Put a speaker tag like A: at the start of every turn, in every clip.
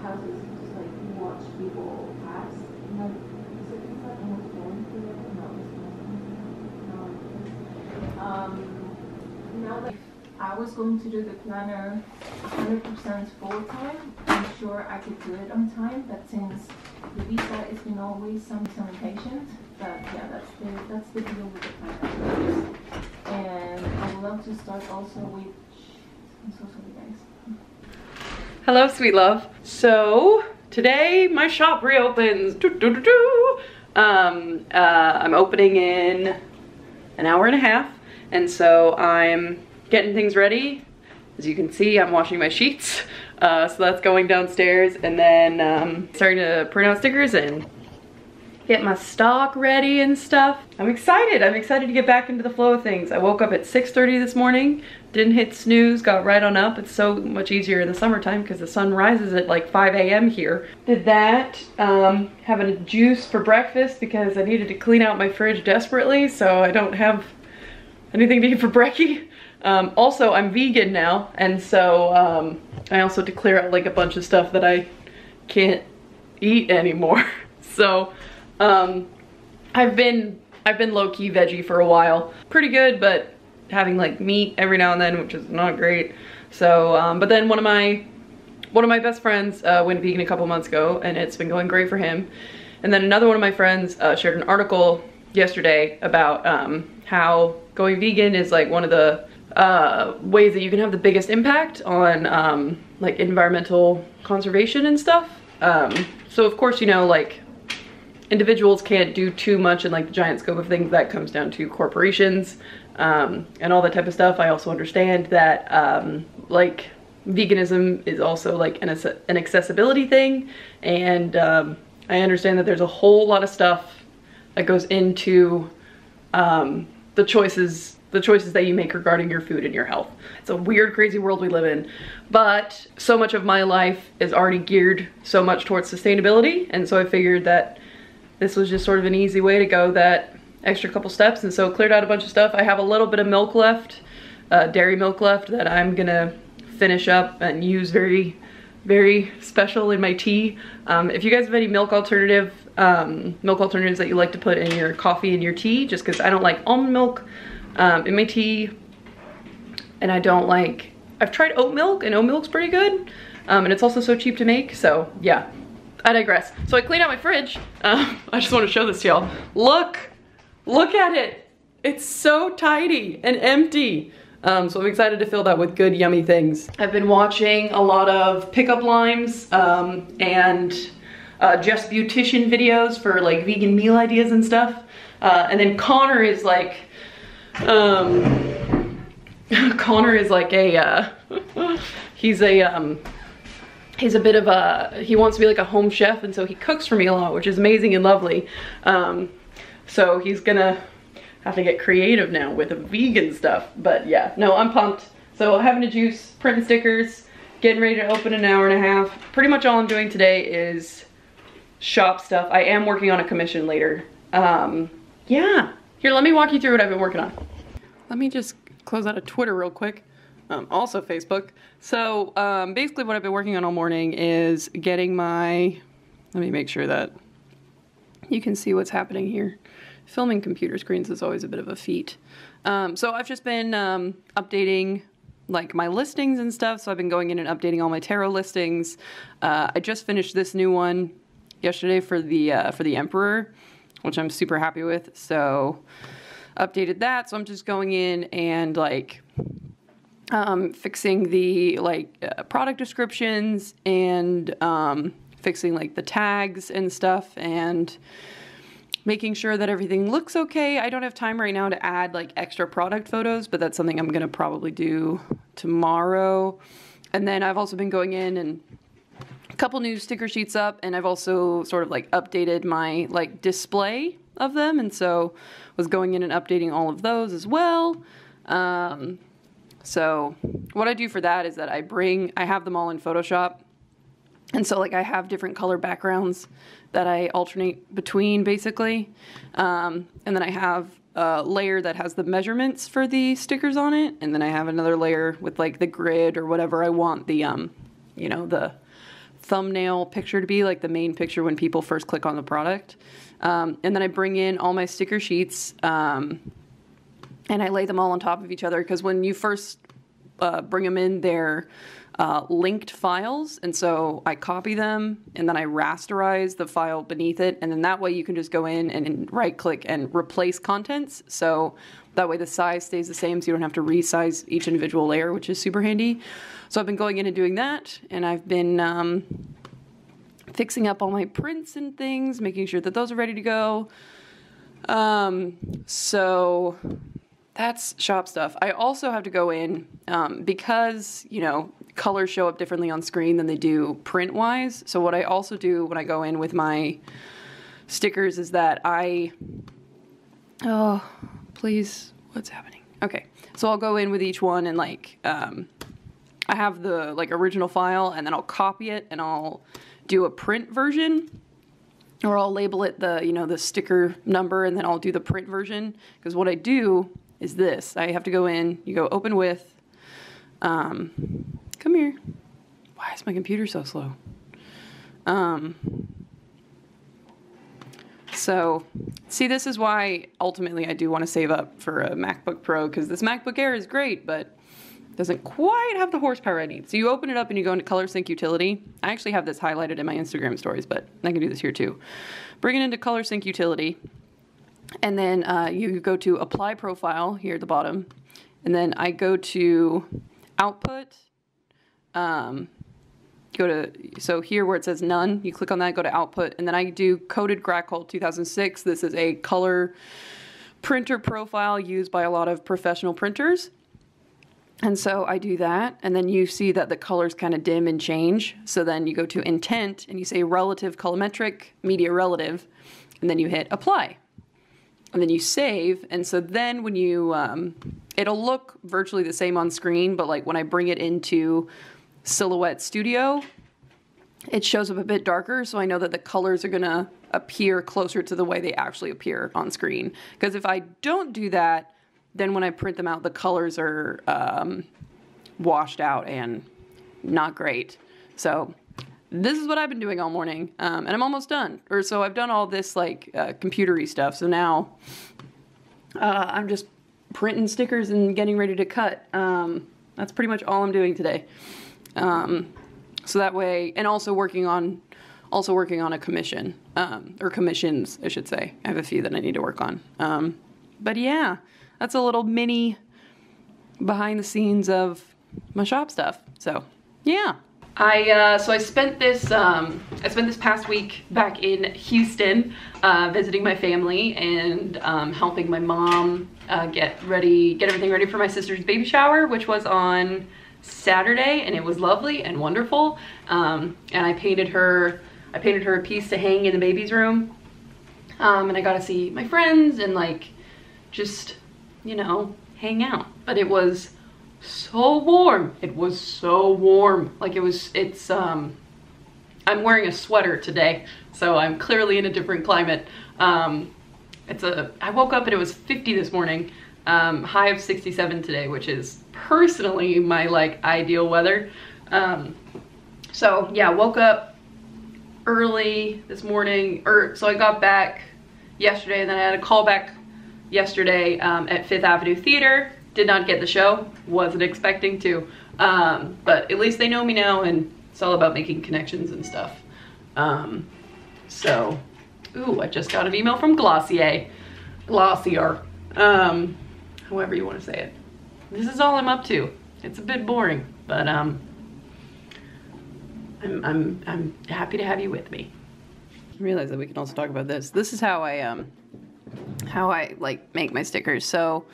A: house is just like watch people pass. And like, is it like almost going through it? No, it's not. Now that I was going to do the planner 100% full time, I'm sure I could do it on time, but since the visa has been always some impatient, but yeah, that's the deal with the planner. And I would love to start also with, I'm so sorry guys.
B: Hello, sweet love. So today my shop reopens. I'm opening in an hour and a half, and so I'm getting things ready. As you can see, I'm washing my sheets. So that's going downstairs, and then starting to print out stickers and get my stock ready and stuff. I'm excited to get back into the flow of things. I woke up at 6:30 this morning, didn't hit snooze, got right on up. It's so much easier in the summertime because the sun rises at like 5 a.m. here. Did that, having a juice for breakfast because I needed to clean out my fridge desperately, so I don't have anything to eat for brekkie. Also, I'm vegan now, and so I also had to clear out like a bunch of stuff that I can't eat anymore. So I've been low-key veggie for a while. Pretty good, but having like meat every now and then, which is not great. So but then one of my best friends went vegan a couple months ago, and it's been going great for him. And then another one of my friends shared an article yesterday about how going vegan is like one of the ways that you can have the biggest impact on like environmental conservation and stuff. So of course, you know, like individuals can't do too much in like the giant scope of things. That comes down to corporations and all that type of stuff. I also understand that like veganism is also like an accessibility thing, and I understand that there's a whole lot of stuff that goes into the choices that you make regarding your food and your health. It's a weird, crazy world we live in, but so much of my life is already geared so much towards sustainability, and so I figured that this was just sort of an easy way to go that extra couple steps, and so cleared out a bunch of stuff. I have a little bit of milk left, dairy milk left, that I'm gonna finish up and use very, very special in my tea. If you guys have any milk alternatives that you like to put in your coffee and your tea, just because I don't like almond milk in my tea, and I've tried oat milk, and oat milk's pretty good, and it's also so cheap to make. So yeah, I digress. So I cleaned out my fridge. I just want to show this to y'all. Look at it. It's so tidy and empty. So I'm excited to fill that with good, yummy things. I've been watching a lot of pickup lines and Just Beautician videos for like vegan meal ideas and stuff. And then Connor is like, he's a bit of a, he wants to be like a home chef, and so he cooks for me a lot, which is amazing and lovely. So he's gonna have to get creative now with the vegan stuff, but yeah, no, I'm pumped. So having a juice, printing stickers, getting ready to open in an hour and a half. Pretty much all I'm doing today is shop stuff. I am working on a commission later. Yeah, here, let me walk you through what I've been working on. Let me just close out of Twitter real quick. Also Facebook. So basically what I've been working on all morning is getting my, let me make sure that you can see what's happening here. Filming computer screens is always a bit of a feat. So I've just been updating like my listings and stuff. So I've been going in and updating all my tarot listings. I just finished this new one yesterday for the Emperor, which I'm super happy with. So updated that. So I'm just going in and like fixing the like product descriptions and fixing like the tags and stuff, and making sure that everything looks okay. I don't have time right now to add like extra product photos, but that's something I'm gonna probably do tomorrow. And then I've also been going in and a couple new sticker sheets up, and I've also sort of like updated my like display of them, and so was going in and updating all of those as well. So what I do for that is that I have them all in Photoshop. And so like I have different color backgrounds that I alternate between basically. And then I have a layer that has the measurements for the stickers on it. And then I have another layer with like the grid or whatever I want the, you know, the thumbnail picture to be, like the main picture when people first click on the product. And then I bring in all my sticker sheets, and I lay them all on top of each other, because when you first bring them in, they're linked files, and so I copy them and then I rasterize the file beneath it, and then that way you can just go in and right click and replace contents, so that way the size stays the same, so you don't have to resize each individual layer, which is super handy. So I've been going in and doing that, and I've been fixing up all my prints and things, making sure that those are ready to go. So that's shop stuff. I also have to go in, because, you know, colors show up differently on screen than they do print-wise. So what I also do when I go in with my stickers is that oh, please, what's happening? Okay, so I'll go in with each one and like, I have the like original file, and then I'll copy it and I'll do a print version, or I'll label it the, you know, the sticker number, and then I'll do the print version. Because what I do is this. I have to go in, you go open with, come here. Why is my computer so slow? So, see, this is why ultimately I do want to save up for a MacBook Pro, because this MacBook Air is great, but doesn't quite have the horsepower I need. So you open it up and you go into Color Sync Utility. I actually have this highlighted in my Instagram stories, but I can do this here too. Bring it into Color Sync Utility, and then you go to Apply Profile here at the bottom, and then I go to Output. So here where it says None, you click on that, go to Output, and then I do Coated Grackle 2006. This is a color printer profile used by a lot of professional printers. And so I do that, and then you see that the colors kind of dim and change. So then you go to Intent, and you say Relative Colorimetric, Media Relative, and then you hit Apply. And then you save, and so then when you, it'll look virtually the same on screen, but like when I bring it into Silhouette Studio, it shows up a bit darker, so I know that the colors are gonna appear closer to the way they actually appear on screen. Because if I don't do that, then when I print them out, the colors are washed out and not great. So this is what I've been doing all morning, and I'm almost done. Or so I've done all this like computery stuff, so now I'm just printing stickers and getting ready to cut. That's pretty much all I'm doing today. So that way, and also working on a commission, or commissions, I should say. I have a few that I need to work on. But yeah, that's a little mini behind the scenes of my shop stuff. So yeah. I spent this past week back in Houston, visiting my family and helping my mom get everything ready for my sister's baby shower, which was on Saturday, and it was lovely and wonderful. And I painted her a piece to hang in the baby's room, and I got to see my friends and like just, you know, hang out. But it was so warm. It was so warm. Like I'm wearing a sweater today, so I'm clearly in a different climate. I woke up and it was 50 this morning, high of 67 today, which is personally my like ideal weather. So yeah, woke up early this morning, so I got back yesterday, and then I had a call back yesterday at Fifth Avenue Theater. Did not get the show, wasn't expecting to, but at least they know me now, and it's all about making connections and stuff. So, ooh, I just got an email from Glossier, however you want to say it. This is all I'm up to. It's a bit boring, but I'm happy to have you with me. I realize that we can also talk about this. This is how I like make my stickers. So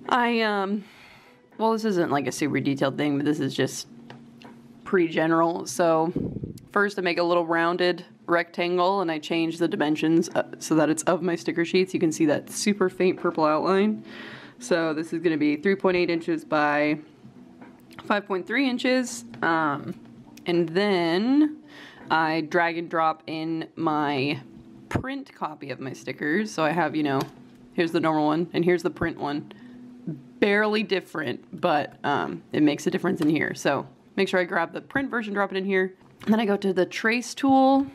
B: well, this isn't like a super detailed thing, but this is just pretty general. So first I make a little rounded rectangle, and I change the dimensions so that it's of my sticker sheets. You can see that super faint purple outline. So this is going to be 3.8 inches by 5.3 inches. And then I drag and drop in my print copy of my stickers. So I have, you know, here's the normal one and here's the print one. Barely different, but it makes a difference in here. So make sure I grab the print version, drop it in here. Then I go to the trace tool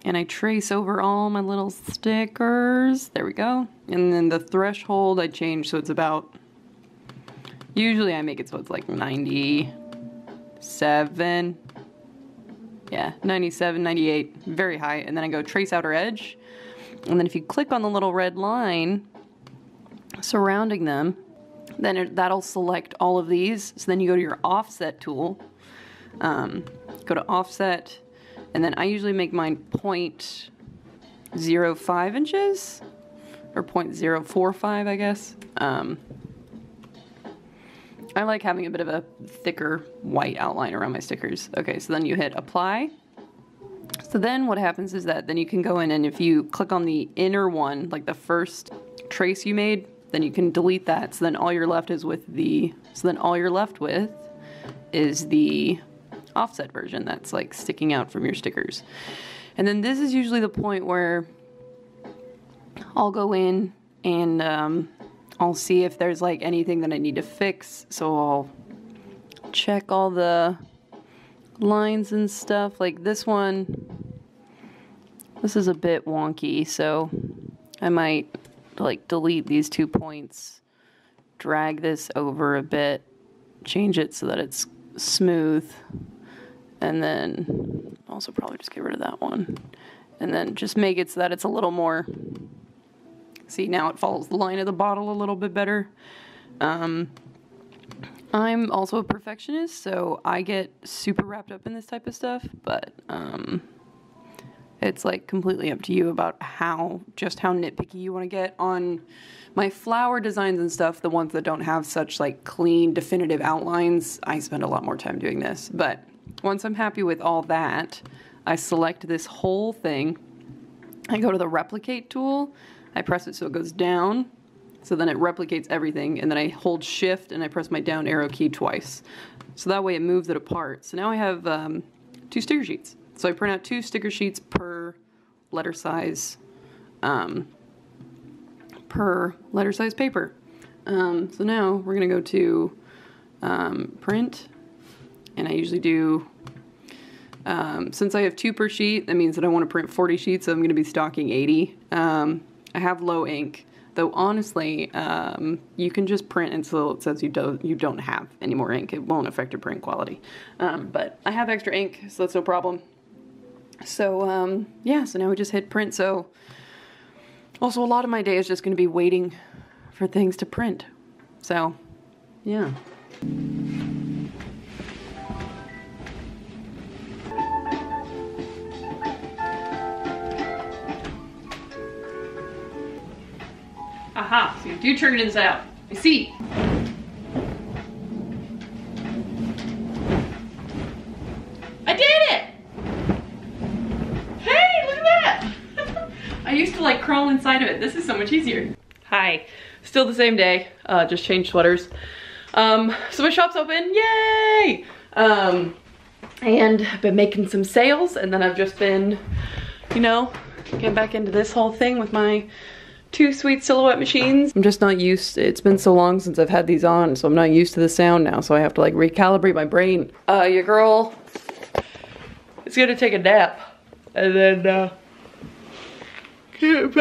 B: and I trace over all my little stickers. There we go. And then the threshold I change so it's about, usually I make it so it's like 97. Yeah, 97, 98, very high. And then I go trace outer edge. And then if you click on the little red line surrounding them, then that'll select all of these. So then you go to your offset tool, go to offset, and then I usually make mine 0.05 inches, or 0.045, I guess. I like having a bit of a thicker white outline around my stickers. Okay, so then you hit apply. So then what happens is that then you can go in and if you click on the inner one, like the first trace you made, then you can delete that. So then all you're left is with the, is the offset version that's like sticking out from your stickers. And then this is usually the point where I'll go in and I'll see if there's like anything that I need to fix. So I'll check all the lines and stuff. Like this one, this is a bit wonky, so I might like delete these 2 points, drag this over a bit, change it so that it's smooth, and then also probably just get rid of that one, and then just make it so that it's a little more, see, now it follows the line of the bottle a little bit better. I'm also a perfectionist, so I get super wrapped up in this type of stuff, but it's like completely up to you about just how nitpicky you want to get on my flower designs and stuff. The ones that don't have such like clean, definitive outlines, I spend a lot more time doing this. But once I'm happy with all that, I select this whole thing. I go to the replicate tool. I press it so it goes down. So then it replicates everything, and then I hold shift and I press my down arrow key twice. So that way it moves it apart. So now I have 2 sticker sheets. So I print out 2 sticker sheets per letter size paper. So now we're gonna go to print, and I usually do, since I have 2 per sheet, that means that I want to print 40 sheets, so I'm gonna be stocking 80. I have low ink. Though honestly, you can just print until it says you don't have any more ink. It won't affect your print quality. But I have extra ink, so that's no problem. So yeah, so now we just hit print. So also a lot of my day is just going to be waiting for things to print. So yeah. Aha, so you do turn it inside out. I see. I did it! Hey, look at that! I used to like crawl inside of it. This is so much easier. Hi, still the same day, just changed sweaters. So my shop's open, yay! And I've been making some sales, and then I've just been, you know, getting back into this whole thing with my 2 sweet silhouette machines. I'm just not used, it's been so long since I've had these on, so I'm not used to the sound now, so I have to like recalibrate my brain. Your girl is gonna take a nap, and then get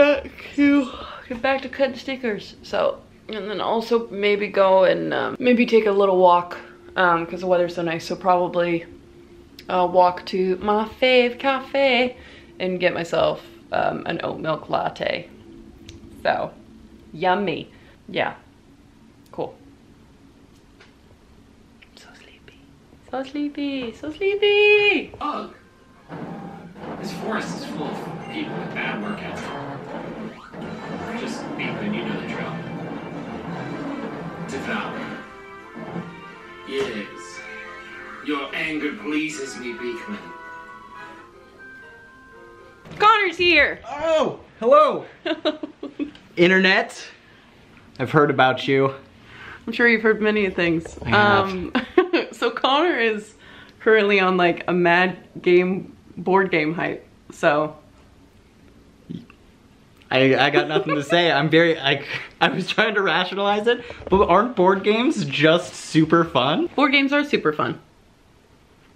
B: back to cutting stickers. So, and then also maybe go and maybe take a little walk, because the weather's so nice, so probably walk to my fave cafe and get myself an oat milk latte. So, yummy. Yeah, cool. So sleepy. So sleepy. So sleepy.
C: Ugh. This forest is full of people with bad work ethic. Just Beekman, you know the drill. Devour. Yes. Your anger pleases me, Beekman.
B: Connor's here.
D: Oh, hello. Internet. I've heard about you.
B: I'm sure you've heard many things.
D: I have.
B: So Connor is currently on like a mad board game hype. So
D: I got nothing to say. I was trying to rationalize it, but aren't board games just super fun?
B: Board games are super fun.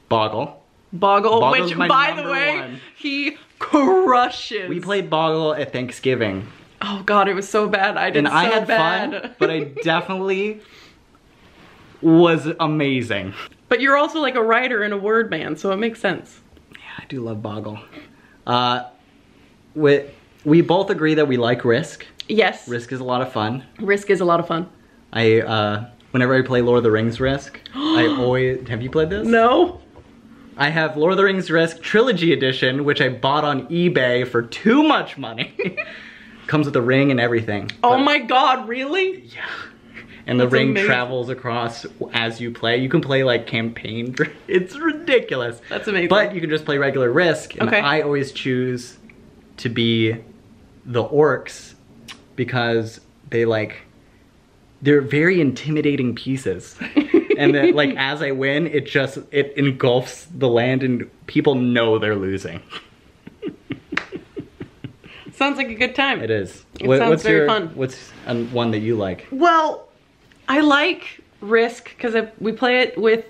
D: Boggle.
B: Boggle,
D: Boggle's
B: which
D: my
B: by the
D: number
B: way,
D: one.
B: he crushes.
D: We played Boggle at Thanksgiving.
B: Oh god, it was so bad. I did
D: And
B: so
D: I had
B: bad.
D: fun, but I definitely was amazing.
B: But you're also like a writer and a word man, so it makes sense.
D: Yeah, I do love Boggle. We both agree that we like Risk.
B: Yes.
D: Risk is a lot of fun.
B: Risk is a lot of fun.
D: Whenever I play Lord of the Rings Risk, I always, have you played this?
B: No.
D: I have Lord of the Rings Risk Trilogy Edition, which I bought on eBay for too much money. Comes with a ring and everything.
B: Oh my god, really?
D: Yeah. And the
B: That's
D: ring
B: amazing.
D: travels across as you play. You can play like campaign. It's ridiculous.
B: That's amazing.
D: But you can just play regular Risk. And
B: Okay.
D: I always choose to be the orcs because they're very intimidating pieces. And then like as I win, it engulfs the land and people know they're losing.
B: Sounds like a good time.
D: It is.
B: It sounds very fun.
D: What's one that you like?
B: Well, I like Risk because we play it with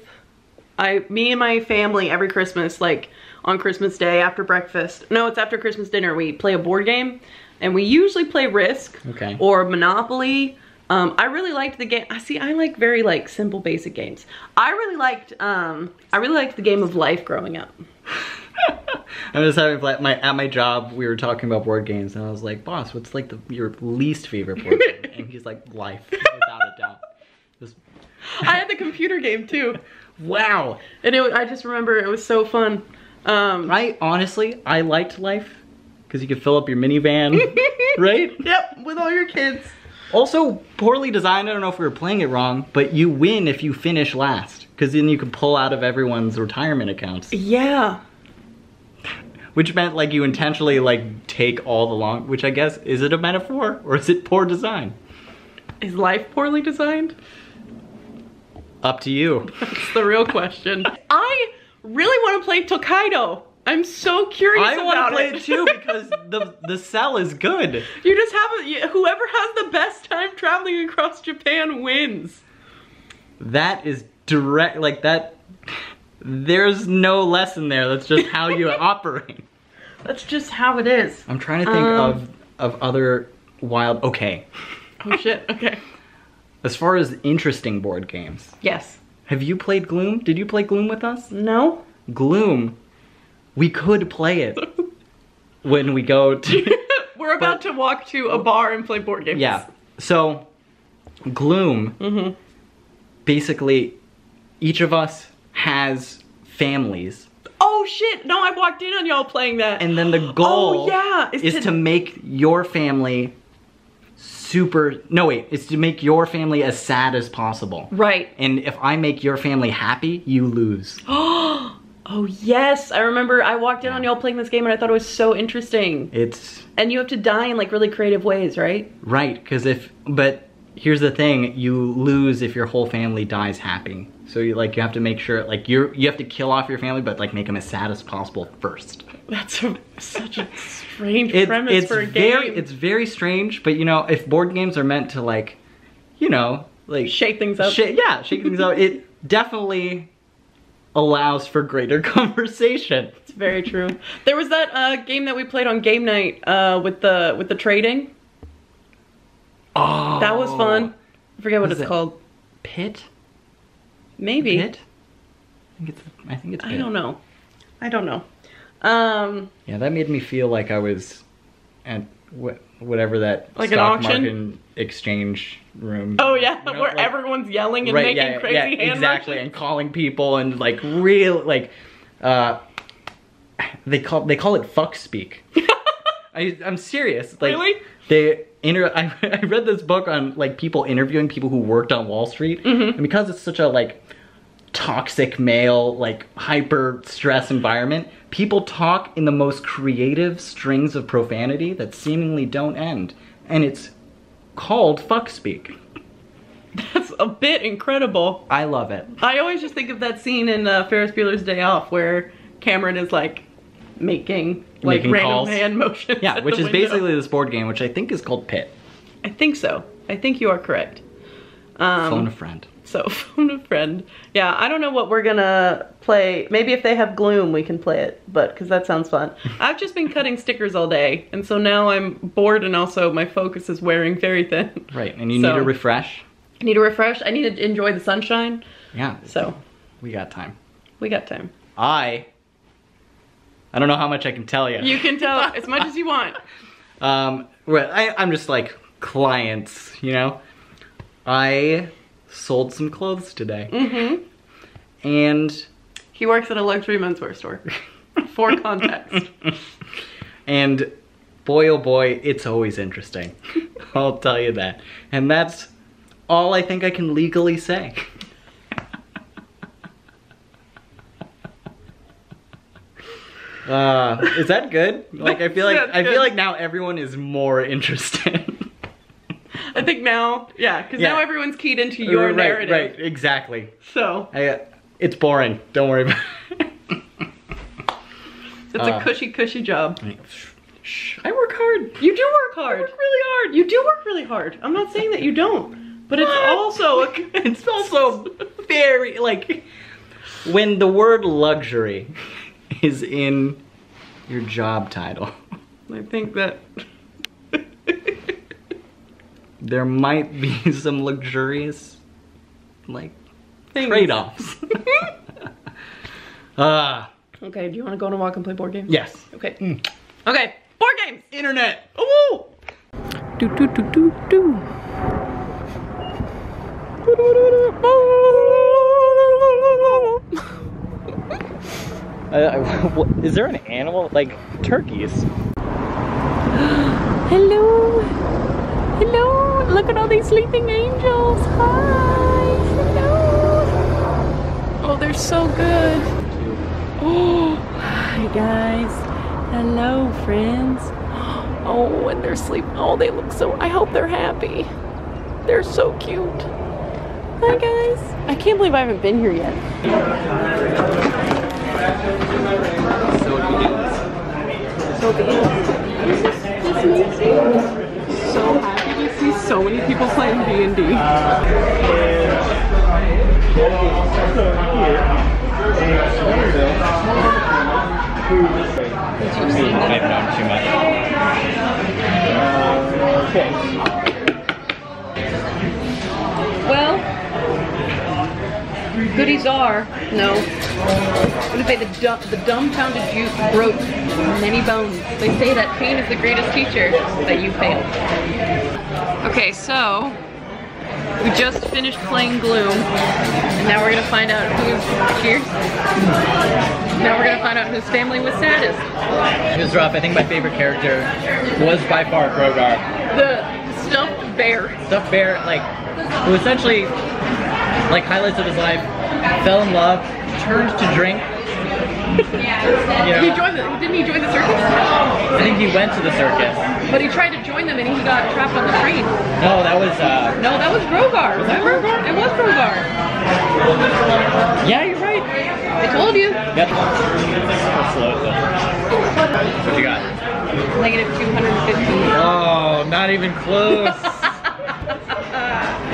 B: me and my family every Christmas, like on Christmas Day after breakfast. No, it's after Christmas dinner. We play a board game, and we usually play Risk or Monopoly. I really liked the game. I like very like simple, basic games. I really liked the game of life growing up.
D: I'm just having fun. At my job, we were talking about board games, and I was like, "Boss, what's like your least favorite board game?" And he's like, "Life, without a doubt."
B: I had the computer game too.
D: Wow.
B: And I just remember it was so fun.
D: I liked Life because you could fill up your minivan, right?
B: Yep, with all your kids.
D: Also, poorly designed. I don't know if we were playing it wrong, but you win if you finish last, because then you can pull out of everyone's retirement accounts.
B: Yeah.
D: Which meant like you intentionally like take all the long, which I guess, is it a metaphor or is it poor design?
B: Is life poorly designed?
D: Up to you.
B: That's the real question. I really want to play Tokaido. I'm so curious about it.
D: I want to play it too because the cell is good.
B: You just have whoever has the best time traveling across Japan wins.
D: That is direct, like that. There's no lesson there. That's just how you operate.
B: That's just how it is.
D: I'm trying to think of other wild. Okay.
B: Oh shit. Okay.
D: As far as interesting board games.
B: Yes.
D: Have you played Gloom? Did you play Gloom with us?
B: No.
D: Gloom. We could play it when we go to.
B: We're about to walk to a bar and play board games.
D: Yeah. So, Gloom. Basically, each of us has families.
B: Oh shit! No, I walked in on y'all playing that.
D: And then the goal is to make your family is to make your family as sad as possible.
B: Right.
D: And if I make your family happy, you lose.
B: Oh yes, I remember I walked in on y'all playing this game and I thought it was so interesting. And you have to die in like really creative ways, right?
D: Right, but here's the thing, you lose if your whole family dies happy. So you have to make sure, like you have to kill off your family, but like make them as sad as possible first.
B: That's such a strange premise for a game.
D: It's very strange, but you know, if board games are meant to like, you know, like
B: shake things up.
D: Shake things up. It definitely allows for greater conversation.
B: It's very true. There was that game that we played on game night with the trading.
D: Oh,
B: that was fun. I forget what it's called.
D: Pit?
B: Maybe.
D: Pit? I think it's Pit.
B: I don't know.
D: Yeah, that made me feel like I was at whatever that
B: like
D: stock
B: an auction
D: market exchange room.
B: Oh yeah,
D: you know,
B: where
D: like,
B: everyone's yelling and making crazy hand
D: exactly,
B: motions.
D: and calling people and like real like they call it fuck speak. I'm serious. Like,
B: really?
D: I read this book on like people interviewing people who worked on Wall Street, and because it's such a like toxic male, like hyper stress environment, people talk in the most creative strings of profanity that seemingly don't end, and it's called fuck speak.
B: That's a bit incredible.
D: I love it.
B: I always just think of that scene in Ferris Bueller's Day Off where Cameron is like making random
D: calls.
B: hand motions.
D: Yeah, which is basically this board game, which I think is called Pit.
B: I think so. I think you are correct.
D: Phone a friend.
B: So, phone a friend. Yeah, I don't know what we're gonna play. Maybe if they have Gloom, we can play it, but because that sounds fun. I've just been cutting stickers all day, and so now I'm bored, and also my focus is wearing very thin.
D: Right, and you need to refresh.
B: I need to refresh. I need to enjoy the sunshine.
D: Yeah.
B: So.
D: We got time.
B: We got time.
D: I don't know how much I can tell you.
B: You can tell as much as you want.
D: I'm just like clients, you know? I sold some clothes today. Mm-hmm. And
B: he works at a luxury menswear store. For context.
D: And boy, oh boy, it's always interesting. I'll tell you that. And that's all I think I can legally say. Is that good? Like I feel like now everyone is more interested.
B: I think now, yeah, because now everyone's keyed into your narrative.
D: Right, exactly.
B: So
D: it's boring. Don't worry about it.
B: It's a cushy job.
D: Shh, I work hard.
B: You do work hard. I work really hard. You do work really hard. I'm not saying that you don't, but it's also
D: very like when the word luxury is in your job title.
B: I think that
D: there might be some luxurious like trade-offs.
B: Okay, do you want to go on a walk and play board games?
D: Yes.
B: Okay. Okay, board games!
D: Internet!
B: Woo! Do.
D: Is there an animal? Like turkeys?
B: Hello! Hello! Look at all these sleeping angels! Hi! Hello! Oh, they're so good! Oh, hi guys! Hello, friends! Oh, and they're sleeping. Oh, they look so... I hope they're happy. They're so cute. Hi guys! I can't believe I haven't been here yet. So happy to see so many people playing D&D.
D: I've known too much. Okay.
B: Well, goodies are, no. I'm gonna say the dumbfounded youth broke many bones. They say that pain is the greatest teacher, that you failed. Okay, so we just finished playing Gloom, and now we're gonna find out who's cheers. Now we're gonna find out whose family was saddest.
D: It was rough. I think my favorite character was by far Grogar.
B: The stuffed bear.
D: Stuffed bear, like, who essentially, like, highlights of his life, fell in love, turned to drink. You know,
B: Didn't he join the circus?
D: I think he went to the circus.
B: But he tried to join them and he got trapped on the train.
D: No, that was
B: No, that was Grogar.
D: Was that
B: Remember?
D: Grogar?
B: It was Grogar.
D: Yeah, you're right.
B: I told you.
D: Yep. What you got?
B: Negative 250.
D: Oh, not even close.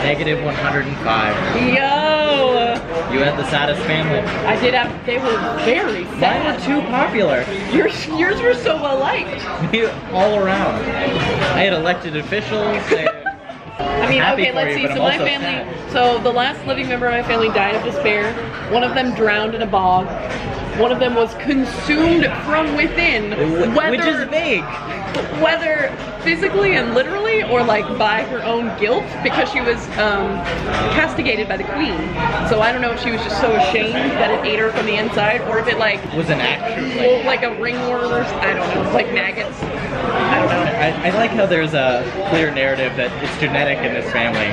D: Negative 105.
B: Yo!
D: You had the saddest family.
B: I did have, they were very
D: Mine
B: sad.
D: were too popular.
B: Yours were so well liked.
D: All around. I had elected officials.
B: I mean, okay, let's see. So my family, so the last living member of my family died of despair. One of them drowned in a bog. One of them was consumed from within.
D: Which is vague.
B: Whether physically and literally, or like by her own guilt, because she was castigated by the queen. So I don't know if she was just so ashamed that it ate her from the inside, or if it like
D: was an actual
B: like a ringworm, or I don't know, like maggots. I don't know.
D: I like how there's a clear narrative that it's genetic in this family.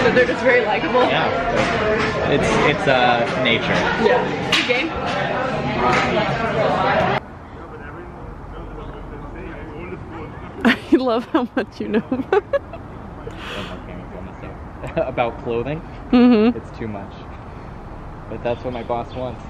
B: So they're just very likable.
D: Yeah, it's nature.
B: Yeah. Good game. I love how much you know
D: about clothing.
B: Mm-hmm.
D: It's too much. But that's what my boss wants.